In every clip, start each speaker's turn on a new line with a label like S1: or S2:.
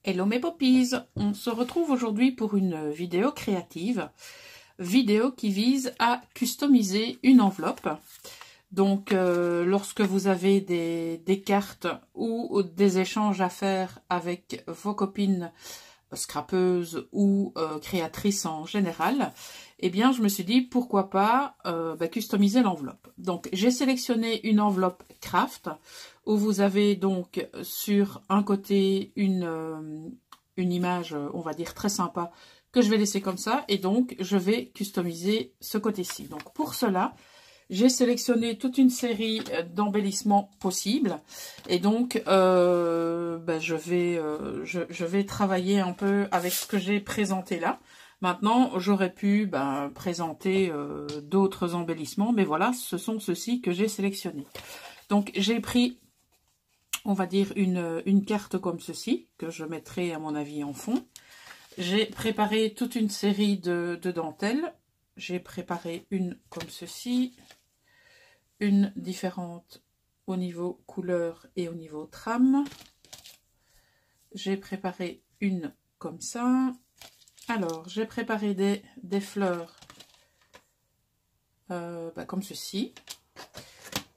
S1: Hello mes poppies, on se retrouve aujourd'hui pour une vidéo créative, vidéo qui vise à customiser une enveloppe. Donc lorsque vous avez des cartes ou des échanges à faire avec vos copines scrapeuses ou créatrices en général, eh bien je me suis dit pourquoi pas customiser l'enveloppe. Donc j'ai sélectionné une enveloppe craft où vous avez donc sur un côté une image, on va dire très sympa, que je vais laisser comme ça, et donc je vais customiser ce côté-ci. Donc pour cela, j'ai sélectionné toute une série d'embellissements possibles, et donc je vais travailler un peu avec ce que j'ai présenté là. Maintenant, j'aurais pu présenter d'autres embellissements, mais voilà, ce sont ceux-ci que j'ai sélectionnés. Donc j'ai pris, on va dire, une carte comme ceci, que je mettrai à mon avis en fond. J'ai préparé toute une série de dentelles. J'ai préparé une comme ceci, une différente au niveau couleur et au niveau trame. J'ai préparé une comme ça. Alors, j'ai préparé des fleurs comme ceci.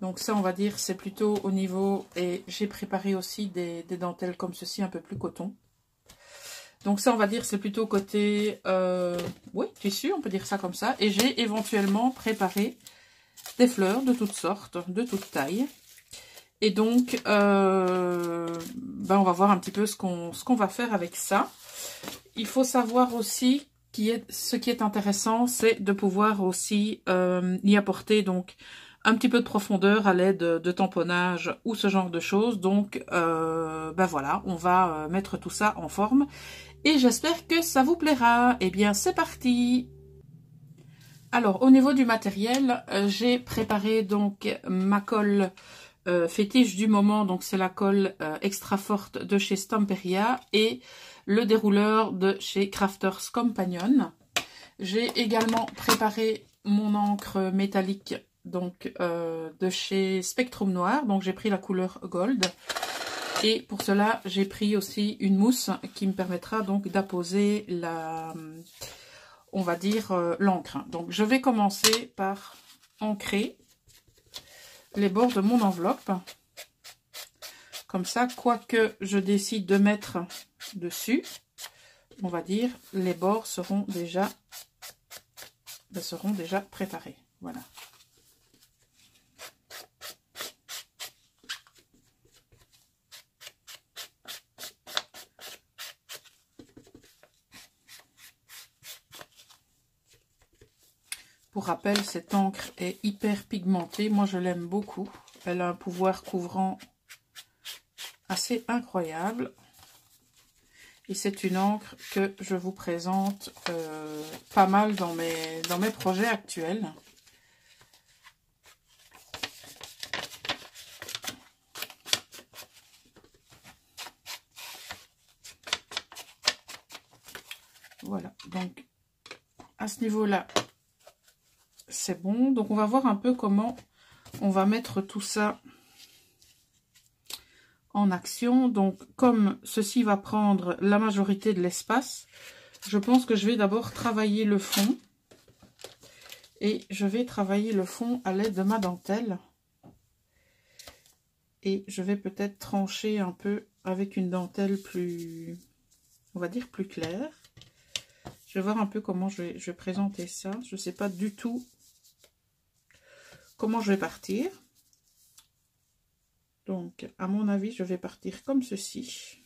S1: Donc ça, on va dire, c'est plutôt au niveau... Et j'ai préparé aussi des dentelles comme ceci, un peu plus coton. Donc ça, on va dire, c'est plutôt côté... oui, tissu, on peut dire ça comme ça. Et j'ai éventuellement préparé des fleurs de toutes sortes, de toutes tailles. Et donc, on va voir un petit peu ce qu'on va faire avec ça. Il faut savoir aussi, ce qui est intéressant, c'est de pouvoir aussi y apporter donc un petit peu de profondeur à l'aide de tamponnage ou ce genre de choses. Donc, voilà, on va mettre tout ça en forme. Et j'espère que ça vous plaira. Eh bien, c'est parti! Alors, au niveau du matériel, j'ai préparé donc ma colle fétiche du moment. Donc, c'est la colle extra forte de chez Stamperia et le dérouleur de chez Crafters Companion. J'ai également préparé mon encre métallique donc de chez Spectrum Noir. Donc, j'ai pris la couleur Gold. Et pour cela, j'ai pris aussi une mousse qui me permettra donc d'apposer la... on va dire l'encre. Donc je vais commencer par ancrer les bords de mon enveloppe. Comme ça, quoi que je décide de mettre dessus, on va dire, les bords seront déjà préparés. Voilà. Pour rappel, cette encre est hyper pigmentée. Moi, je l'aime beaucoup. Elle a un pouvoir couvrant assez incroyable. Et c'est une encre que je vous présente pas mal dans mes projets actuels. Voilà, donc à ce niveau-là, c'est bon. Donc on va voir un peu comment on va mettre tout ça en action. Donc comme ceci va prendre la majorité de l'espace, je pense que je vais d'abord travailler le fond. Et je vais travailler le fond à l'aide de ma dentelle. Et je vais peut-être trancher un peu avec une dentelle plus, on va dire, plus claire. Je vais voir un peu comment je vais présenter ça. Je ne sais pas du tout comment je vais partir. Donc, à mon avis, je vais partir comme ceci.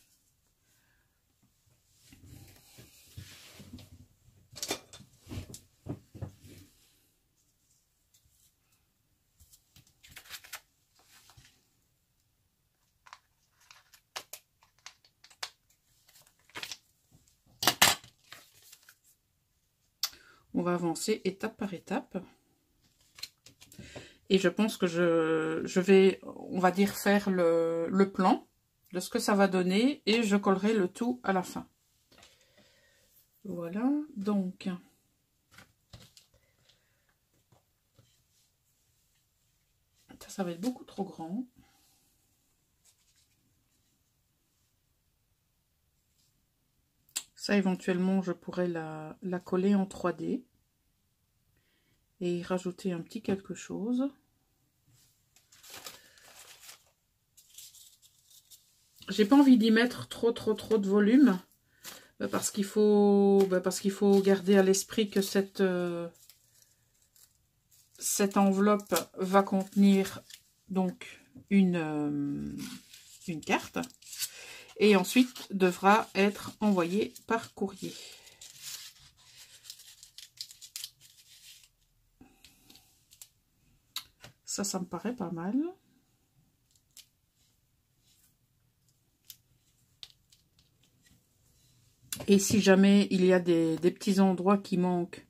S1: On va avancer étape par étape. Et je pense que je vais, on va dire, faire le plan de ce que ça va donner. Et je collerai le tout à la fin. Voilà, donc... ça va être beaucoup trop grand. Ça, éventuellement, je pourrais la coller en 3D et y rajouter un petit quelque chose. J'ai pas envie d'y mettre trop de volume parce qu'il faut garder à l'esprit que cette enveloppe va contenir donc une carte et ensuite devra être envoyée par courrier. Ça me paraît pas mal. Et si jamais il y a des petits endroits qui manquent,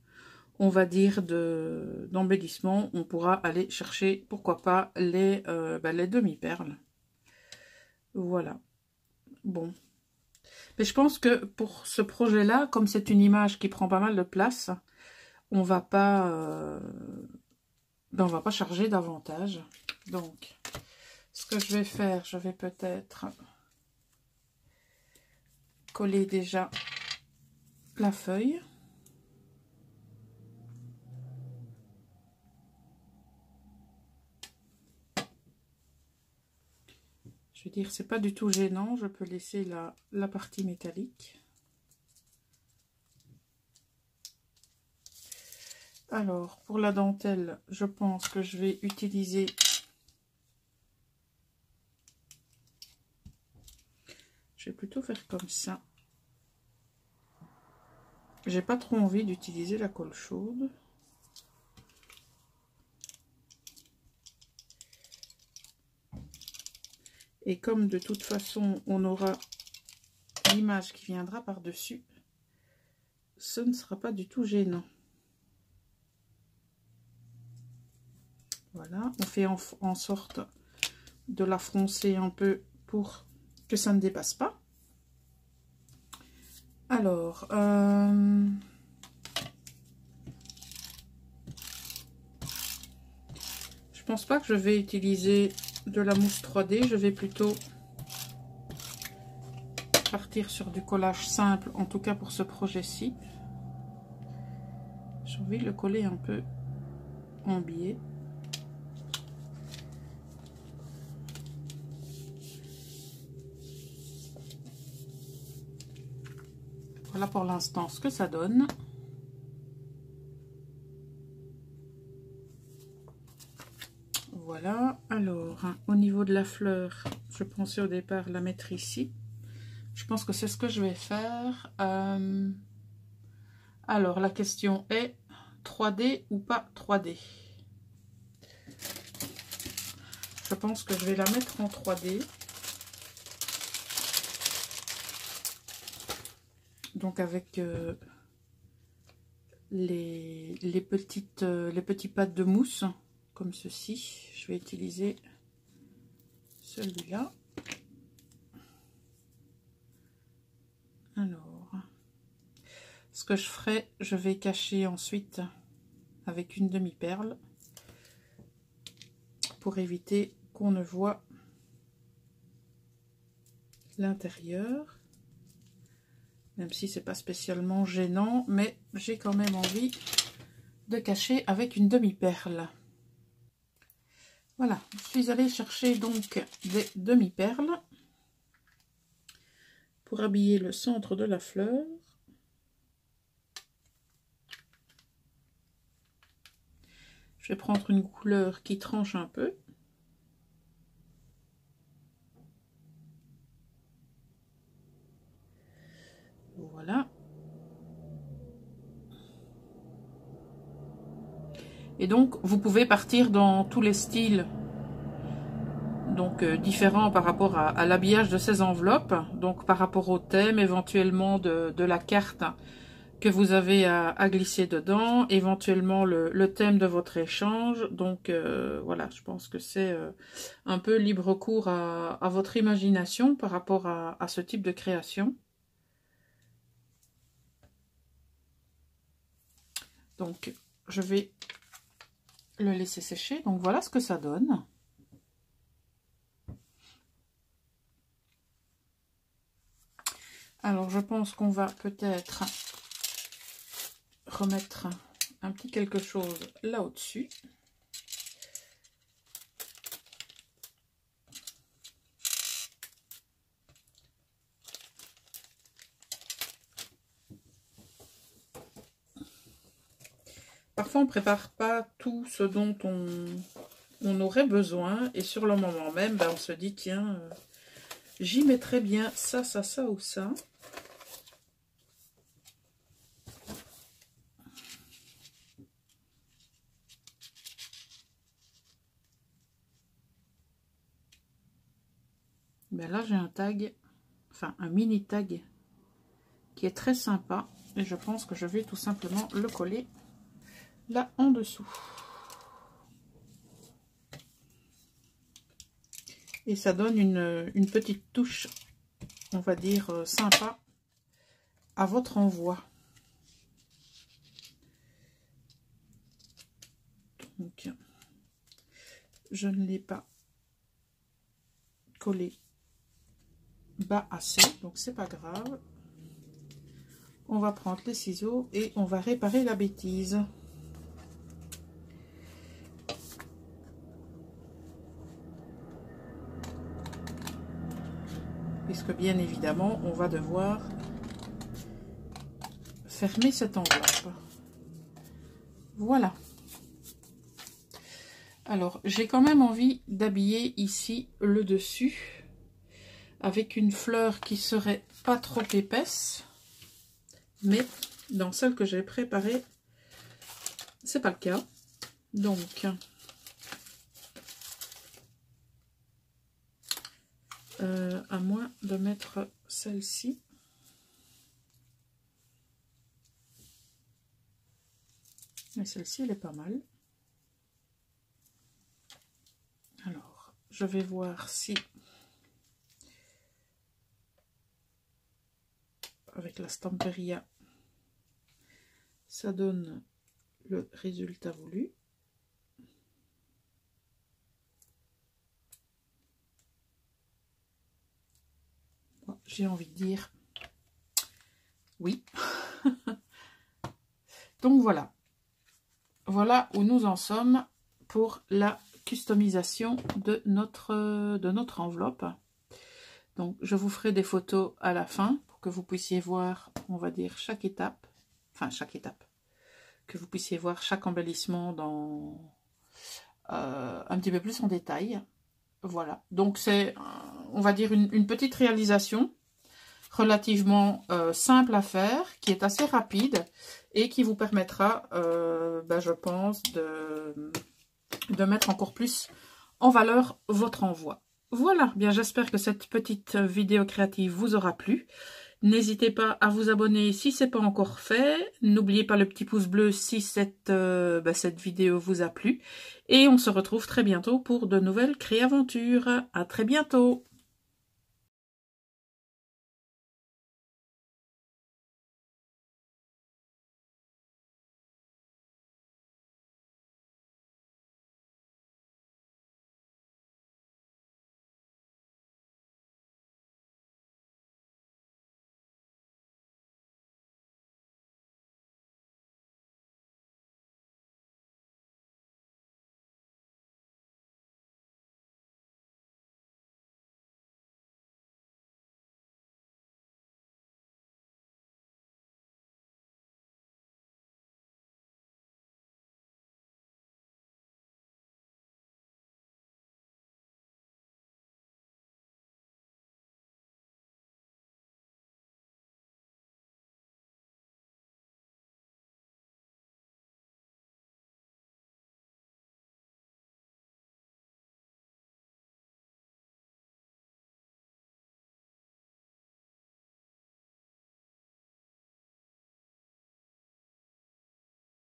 S1: on va dire, d'embellissement, on pourra aller chercher, pourquoi pas, les demi-perles. Voilà. Bon. Mais je pense que pour ce projet-là, comme c'est une image qui prend pas mal de place, on va pas charger davantage. Donc, ce que je vais faire, je vais peut-être coller déjà la feuille. Je veux dire, c'est pas du tout gênant, je peux laisser la partie métallique. Alors, pour la dentelle, je pense que je vais utiliser je vais plutôt faire comme ça. J'ai pas trop envie d'utiliser la colle chaude. Et comme de toute façon, on aura l'image qui viendra par-dessus, ce ne sera pas du tout gênant. Voilà, on fait en sorte de la froncer un peu pour que ça ne dépasse pas. Alors, je pense pas que je vais utiliser de la mousse 3D, je vais plutôt partir sur du collage simple, en tout cas pour ce projet-ci. J'ai envie de le coller un peu en biais. Voilà pour l'instant ce que ça donne. Voilà, alors au niveau de la fleur, je pensais au départ la mettre ici. Je pense que c'est ce que je vais faire. Alors la question est 3D ou pas 3D? Je pense que je vais la mettre en 3D. Donc avec les petits pads de mousse comme ceci. Je vais utiliser celui-là. Alors, ce que je ferai, je vais cacher ensuite avec une demi-perle pour éviter qu'on ne voit l'intérieur. Même si c'est pas spécialement gênant, mais j'ai quand même envie de cacher avec une demi-perle. Voilà, je suis allée chercher donc des demi-perles pour habiller le centre de la fleur. Je vais prendre une couleur qui tranche un peu. Voilà. Et donc, vous pouvez partir dans tous les styles donc différents par rapport à l'habillage de ces enveloppes. Donc, par rapport au thème éventuellement de la carte que vous avez à glisser dedans, éventuellement le thème de votre échange. Donc, voilà, je pense que c'est un peu libre cours à votre imagination par rapport à ce type de création. Donc, je vais le laisser sécher. Donc, voilà ce que ça donne. Alors, je pense qu'on va peut-être remettre un petit quelque chose là au-dessus. Parfois, on ne prépare pas tout ce dont on aurait besoin. Et sur le moment même, ben, on se dit, tiens, j'y mettrais bien ça, ça, ça ou ça. Ben là, j'ai un tag, enfin un mini tag qui est très sympa. Et je pense que je vais tout simplement le coller là en dessous. Et ça donne une petite touche, on va dire, sympa à votre envoi. Donc, je ne l'ai pas collé bas assez, donc c'est pas grave. On va prendre les ciseaux et on va réparer la bêtise. Puisque bien évidemment, on va devoir fermer cette enveloppe. Voilà. Alors, j'ai quand même envie d'habiller ici le dessus avec une fleur qui serait pas trop épaisse. Mais dans celle que j'ai préparée, c'est pas le cas. Donc, à moins de mettre celle-ci. Mais celle-ci, elle est pas mal. Alors, je vais voir si, avec la Stamperia, ça donne le résultat voulu. Bon, j'ai envie de dire oui. Donc voilà. Voilà où nous en sommes pour la customisation de notre enveloppe. Donc je vous ferai des photos à la fin pour que vous puissiez voir, on va dire, chaque étape. Enfin, chaque étape. Que vous puissiez voir chaque embellissement dans un petit peu plus en détail. Voilà. Donc c'est, on va dire, une petite réalisation relativement simple à faire, qui est assez rapide et qui vous permettra, je pense, de mettre encore plus en valeur votre envoi. Voilà, bien j'espère que cette petite vidéo créative vous aura plu. N'hésitez pas à vous abonner si ce n'est pas encore fait. N'oubliez pas le petit pouce bleu si cette vidéo vous a plu. Et on se retrouve très bientôt pour de nouvelles créaventures. À très bientôt.